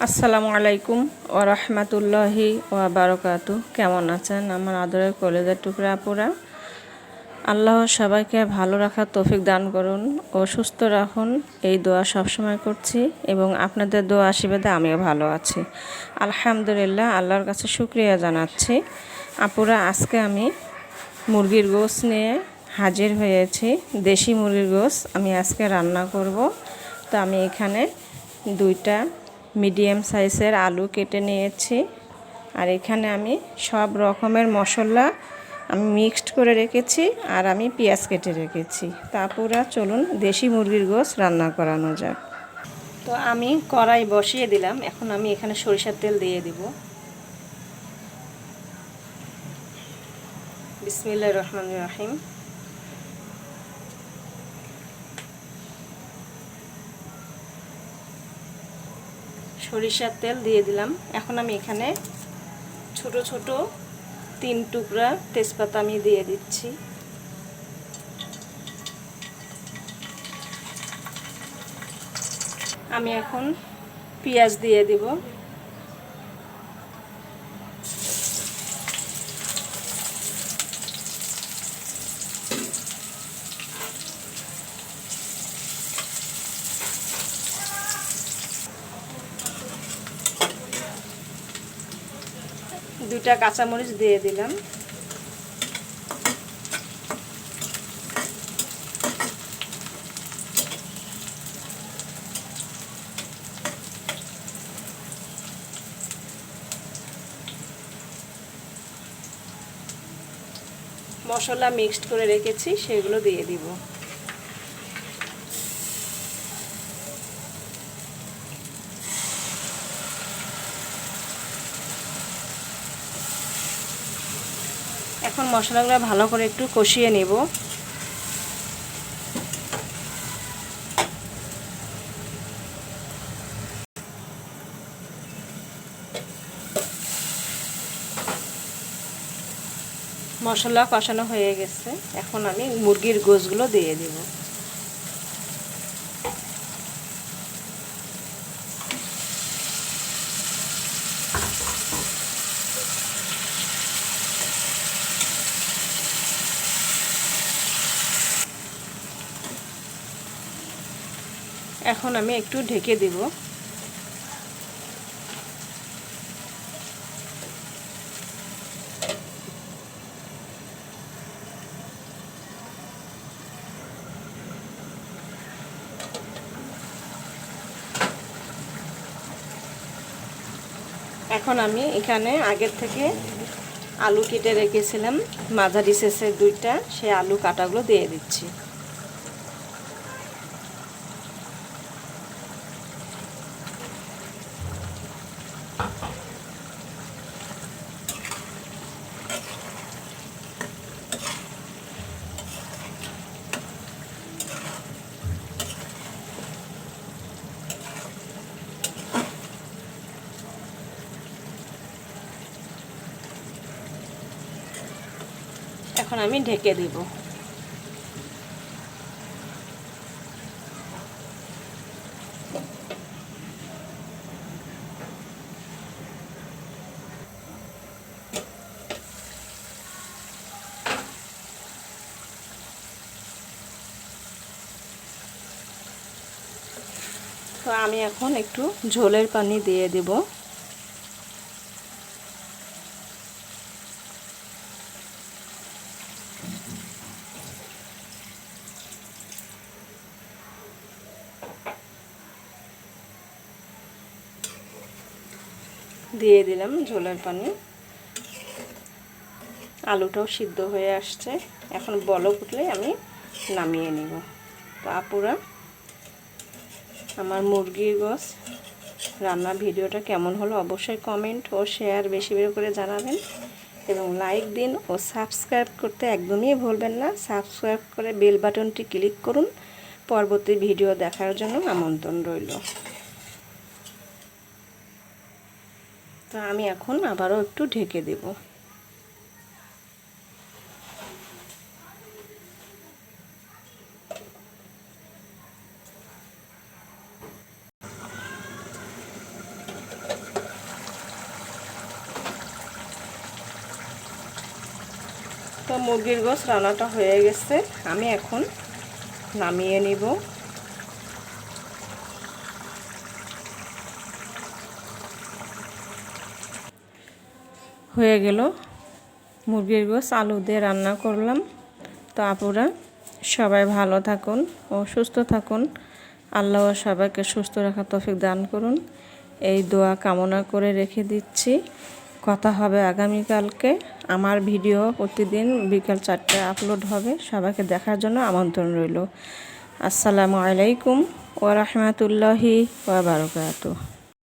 আসসালামু আলাইকুম ওয়া রাহমাতুল্লাহি ওয়া বারাকাতু। কেমন আছেন আমার আদরের কলেজের টুকরা আপুরা? আল্লাহ সবাইকে ভালো রাখার তৌফিক দান করুন ও সুস্থ রাখুন, এই দোয়া সবসময় করছি এবং আপনাদের দোয়া আশীর্বাদে আমিও ভালো আছি আলহামদুলিল্লাহ। আল্লাহর কাছে শুকরিয়া জানাচ্ছি। আপুরা, আজকে আমি মুরগির গোশত নিয়ে হাজির হয়েছি। দেশি মুরগির গোশত আমি আজকে রান্না করব। তো আমি এখানে 2টা মিডিয়াম সাইজের আলু কেটে নিয়েছি, আর এখানে আমি সব রকমের মশলা আমি মিক্সড করে রেখেছি, আর আমি পেঁয়াজ কেটে রেখেছি। তারপরে চলুন দেশি মুরগির গোশত রান্না করানো যাক। তো আমি কড়াই বসিয়ে দিলাম। এখন আমি এখানে সরিষার তেল দিয়ে দিব। বিসমিল্লাহির রহমানির রহিম। সরিষার তেল দিয়ে দিলাম। এখন আমি এখানে ছোট ছোট 3 টুকরা তেজপাতা আমি দিয়ে দিচ্ছি। আমি এখন পেঁয়াজ দিয়ে দিব। দুটা কাঁচামরিচ দিয়ে দিলাম। মশলা মিক্সড করে রেখেছি, সেগুলো দিয়ে দিব। এখন মশলাগুলো ভালো করে একটু কষিয়ে নেব। মশলা কষানো হয়ে গেছে, এখন আমি মুরগির গোশতগুলো দিয়ে দিব। এখন আমি একটু ঢেকে দিব। এখন আমি এখানে আগের থেকে আলু কেটে রেখেছিলাম মাঝারি সাইজের 2টা, সেই আলু কাটাগুলো দিয়ে দিচ্ছি। এখন আমি ঢেকে দিব। তো আমি এখন একটু ঝোলের পানি দিয়ে দেব। দিয়ে দিলাম ঝোলের পানি। আলুটাও সিদ্ধ হয়ে আসছে, এখন বলক উঠলে আমি নামিয়ে নেব। তো আপুরা, আমার মুরগির গোশত রান্নার ভিডিওটা কেমন হলো অবশ্যই কমেন্ট ও শেয়ার বেশি বেশি করে জানাবেন, এবং লাইক দিন ও সাবস্ক্রাইব করতে একদমই ভুলবেন না। সাবস্ক্রাইব করে বেল বাটনটি ক্লিক করুন, পরবর্তী ভিডিও দেখার জন্য আমন্ত্রণ রইল। তো আমি এখন আবারও একটু ঢেকে দেব। মুরগির গোশ রান্নাটা হয়ে গেছে, আমি এখন নামিয়ে নিব। হয়ে গেল মুরগির গোশ আলু দিয়ে রান্না করলাম। তো আপুরা সবাই ভালো থাকুন ও সুস্থ থাকুন। আল্লাহ সবাইকে সুস্থ রাখার তৌফিক দান করুন, এই দোয়া কামনা করে রেখে দিচ্ছি। কথা হবে আগামীকালকে। আমার ভিডিও প্রতিদিন বিকাল 4টায় আপলোড হবে, সবাইকে দেখার জন্য আমন্ত্রণ রইল। আসসালামু আলাইকুম ওয়া রাহমাতুল্লাহি ওয়া বারাকাতুহু।